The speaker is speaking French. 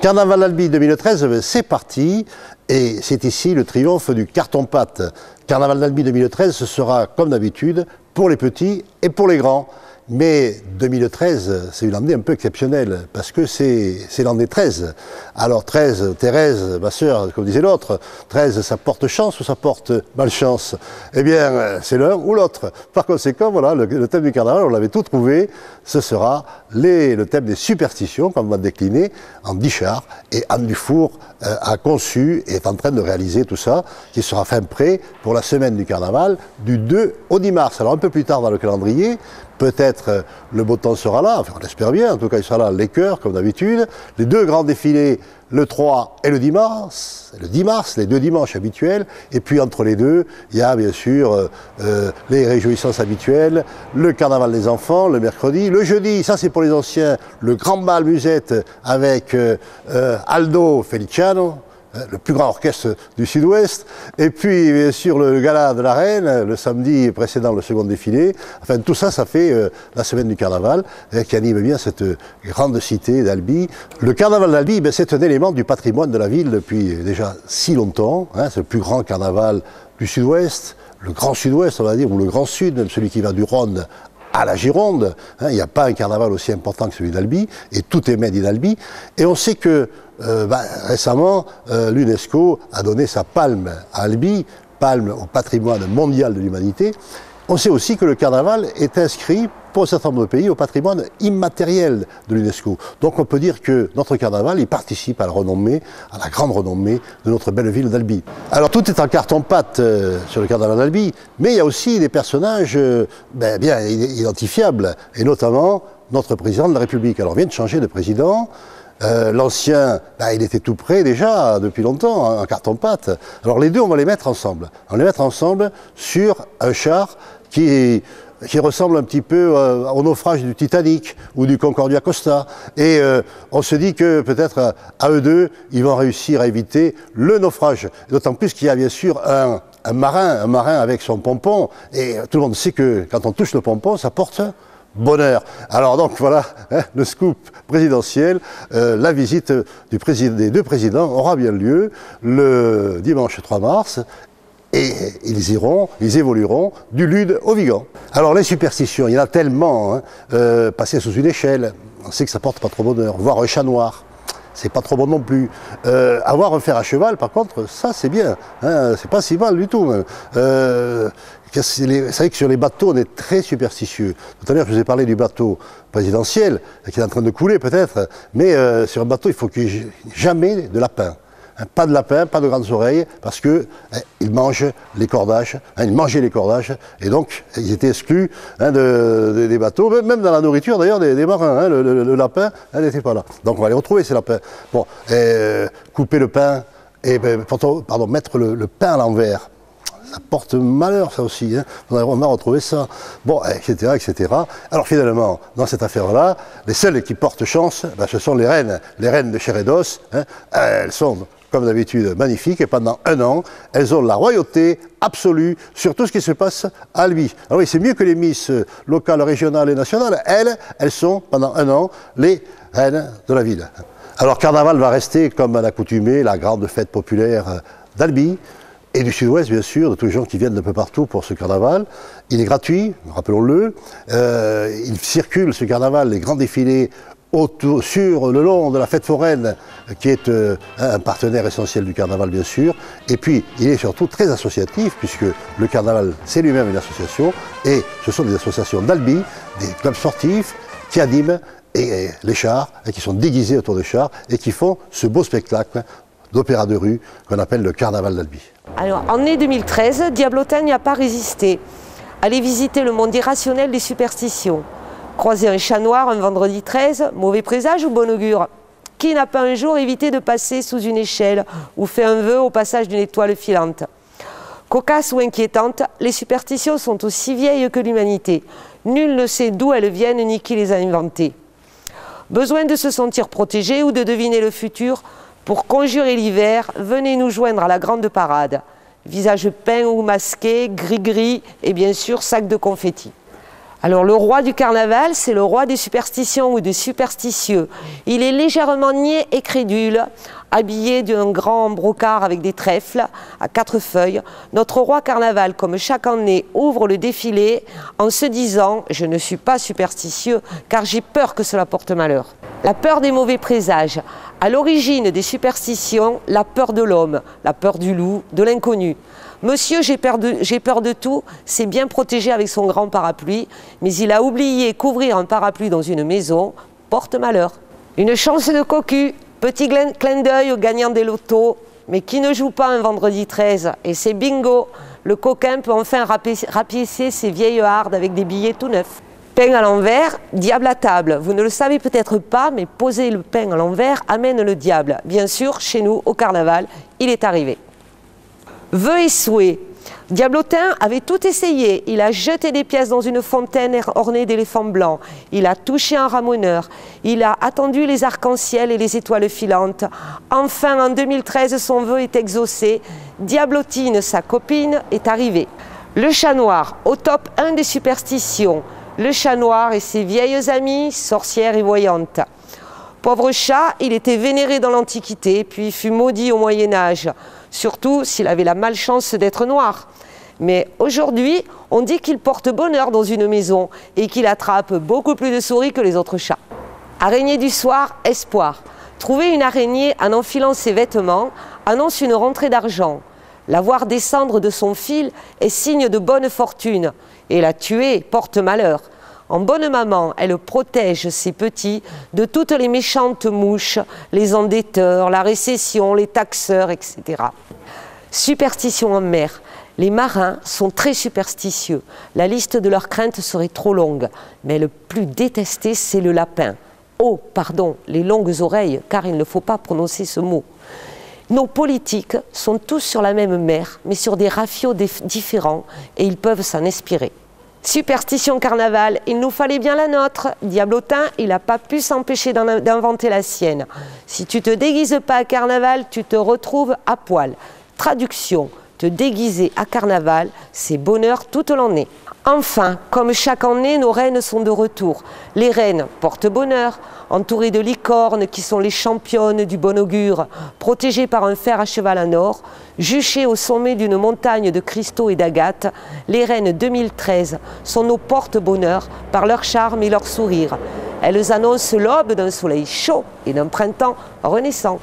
Carnaval d'Albi 2013, c'est parti. Et c'est ici le triomphe du carton-pâte. Carnaval d'Albi 2013, ce sera comme d'habitude pour les petits et pour les grands. Mais 2013, c'est une année un peu exceptionnelle, parce que c'est l'année 13. Alors 13, Thérèse, ma sœur, comme disait l'autre, 13, ça porte chance ou ça porte malchance? Eh bien, c'est l'un ou l'autre. Par conséquent, voilà, le thème du carnaval, on l'avait tout trouvé, ce sera le thème des superstitions, qu'on va décliner en 10 chars, et Anne Dufour a conçu et est en train de réaliser tout ça, qui sera fin prêt pour la semaine du carnaval, du 2 au 10 mars. Alors un peu plus tard dans le calendrier, peut-être le beau temps sera là, enfin on l'espère bien, en tout cas il sera là, les chœurs comme d'habitude, les deux grands défilés, le 3 et le 10 mars, les deux dimanches habituels, et puis entre les deux, il y a bien sûr les réjouissances habituelles, le carnaval des enfants, le mercredi, le jeudi, ça c'est pour les anciens, le grand bal musette avec Aldo Feliciano, le plus grand orchestre du Sud-Ouest, et puis bien sûr le gala de la Reine, le samedi précédant le second défilé. Enfin tout ça, ça fait la semaine du carnaval, qui anime bien cette grande cité d'Albi. Le carnaval d'Albi, ben, c'est un élément du patrimoine de la ville depuis déjà si longtemps, hein, c'est le plus grand carnaval du Sud-Ouest, le grand Sud-Ouest on va dire, ou le grand Sud, même celui qui va du Rhône à la Gironde, hein, il n'y a pas un carnaval aussi important que celui d'Albi, et tout est made in Albi, et on sait que récemment, l'UNESCO a donné sa palme à Albi, palme au patrimoine mondial de l'humanité. On sait aussi que le carnaval est inscrit, pour un certain nombre de pays, au patrimoine immatériel de l'UNESCO. Donc on peut dire que notre carnaval, il participe à la renommée, à la grande renommée de notre belle ville d'Albi. Alors tout est en carton-pâte sur le carnaval d'Albi, mais il y a aussi des personnages bien identifiables, et notamment notre président de la République. Alors on vient de changer de président. L'ancien, il était tout prêt déjà, depuis longtemps, en carton-pâte. Alors les deux, on va les mettre ensemble. On va les mettre ensemble sur un char qui ressemble un petit peu au naufrage du Titanic ou du Concordia Costa. Et on se dit que peut-être à eux deux, ils vont réussir à éviter le naufrage. D'autant plus qu'il y a bien sûr un marin avec son pompon. Et tout le monde sait que quand on touche le pompon, ça porte bonheur. Alors donc voilà, hein, le scoop présidentiel, la visite des deux présidents aura bien lieu le dimanche 3 mars et ils évolueront du Lude au Vigan. Alors les superstitions, il y en a tellement, hein, passer sous une échelle, on sait que ça porte pas trop bonheur, voir un chat noir, c'est pas trop bon non plus. Avoir un fer à cheval, par contre, ça c'est bien, hein, c'est pas si mal du tout. C'est vrai que sur les bateaux, on est très superstitieux. Tout à l'heure, je vous ai parlé du bateau présidentiel, qui est en train de couler peut-être, mais sur un bateau, il faut qu'il n'y ait jamais de lapin. Hein, pas de lapin, pas de grandes oreilles, parce que ils mangent les cordages, hein, ils mangeaient les cordages, et donc ils étaient exclus hein, des bateaux, même dans la nourriture d'ailleurs des marins. Hein, le lapin, elle n'était pas là. Donc on va les retrouver ces lapins. Bon, couper le pain, et mettre le pain à l'envers. Ça porte malheur, ça aussi. Hein. On a retrouvé ça. Bon, etc., etc. Alors finalement, dans cette affaire-là, les seules qui portent chance, ce sont les reines de chair et d'os. Hein. Elles sont, comme d'habitude, magnifiques. Et pendant un an, elles ont la royauté absolue sur tout ce qui se passe à Albi. Alors oui, c'est mieux que les Miss locales, régionales et nationales. Elles sont, pendant un an, les reines de la ville. Alors Carnaval va rester, comme à l'accoutumée, la grande fête populaire d'Albi. Et du Sud-Ouest, bien sûr, de tous les gens qui viennent d'un peu partout pour ce carnaval. Il est gratuit, rappelons-le. Il circule, ce carnaval, les grands défilés sur le long de la fête foraine, qui est un partenaire essentiel du carnaval, bien sûr. Et puis, il est surtout très associatif, puisque le carnaval, c'est lui-même une association. Et ce sont des associations d'Albi, des clubs sportifs, qui animent les chars, et qui sont déguisés autour des chars, et qui font ce beau spectacle d'opéra de rue qu'on appelle le Carnaval d'Albi. Alors, en mai 2013, Diablotin n'y a pas résisté. Aller visiter le monde irrationnel des superstitions. Croiser un chat noir un vendredi 13, mauvais présage ou bon augure? Qui n'a pas un jour évité de passer sous une échelle ou fait un vœu au passage d'une étoile filante? Cocasses ou inquiétantes, les superstitions sont aussi vieilles que l'humanité. Nul ne sait d'où elles viennent ni qui les a inventées. Besoin de se sentir protégé ou de deviner le futur? Pour conjurer l'hiver, venez nous joindre à la grande parade. Visage peint ou masqué, gris-gris et bien sûr sac de confettis. Alors le roi du carnaval, c'est le roi des superstitions ou des superstitieux. Il est légèrement niais et crédule, habillé d'un grand brocart avec des trèfles à 4 feuilles. Notre roi carnaval, comme chaque année, ouvre le défilé en se disant « Je ne suis pas superstitieux car j'ai peur que cela porte malheur ». La peur des mauvais présages. À l'origine des superstitions, la peur de l'homme, la peur du loup, de l'inconnu. Monsieur, j'ai peur de tout, c'est bien protégé avec son grand parapluie, mais il a oublié qu'ouvrir un parapluie dans une maison porte malheur. Une chance de cocu, petit clin d'œil aux gagnants des lotos, mais qui ne joue pas un vendredi 13, et c'est bingo, le coquin peut enfin rapiécer ses vieilles hardes avec des billets tout neufs. Pain à l'envers, diable à table. Vous ne le savez peut-être pas, mais poser le pain à l'envers amène le diable. Bien sûr, chez nous, au carnaval, il est arrivé. Vœux et souhaits. Diablotin avait tout essayé. Il a jeté des pièces dans une fontaine ornée d'éléphants blancs. Il a touché un ramoneur. Il a attendu les arcs-en-ciel et les étoiles filantes. Enfin, en 2013, son vœu est exaucé. Diablotine, sa copine, est arrivée. Le chat noir, au top 1 des superstitions. Le chat noir et ses vieilles amies, sorcières et voyantes. Pauvre chat, il était vénéré dans l'Antiquité, puis fut maudit au Moyen-Âge, surtout s'il avait la malchance d'être noir. Mais aujourd'hui, on dit qu'il porte bonheur dans une maison et qu'il attrape beaucoup plus de souris que les autres chats. Araignée du soir, espoir. Trouver une araignée en enfilant ses vêtements annonce une rentrée d'argent. La voir descendre de son fil est signe de bonne fortune, et la tuer porte malheur. En bonne maman, elle protège ses petits de toutes les méchantes mouches, les endetteurs, la récession, les taxeurs, etc. Superstition en mer. Les marins sont très superstitieux. La liste de leurs craintes serait trop longue. Mais le plus détesté, c'est le lapin. Oh, pardon, les longues oreilles, car il ne faut pas prononcer ce mot. Nos politiques sont tous sur la même mer, mais sur des rafios différents, et ils peuvent s'en inspirer. Superstition carnaval, il nous fallait bien la nôtre. Diablotin, il n'a pas pu s'empêcher d'inventer la sienne. Si tu te déguises pas à carnaval, tu te retrouves à poil. Traduction, te déguiser à carnaval, c'est bonheur toute l'année. Enfin, comme chaque année, nos reines sont de retour. Les reines portent bonheur, entourées de licornes qui sont les championnes du bon augure, protégées par un fer à cheval en or, juchées au sommet d'une montagne de cristaux et d'agates. Les reines 2013 sont nos porte-bonheur par leur charme et leur sourire. Elles annoncent l'aube d'un soleil chaud et d'un printemps renaissant.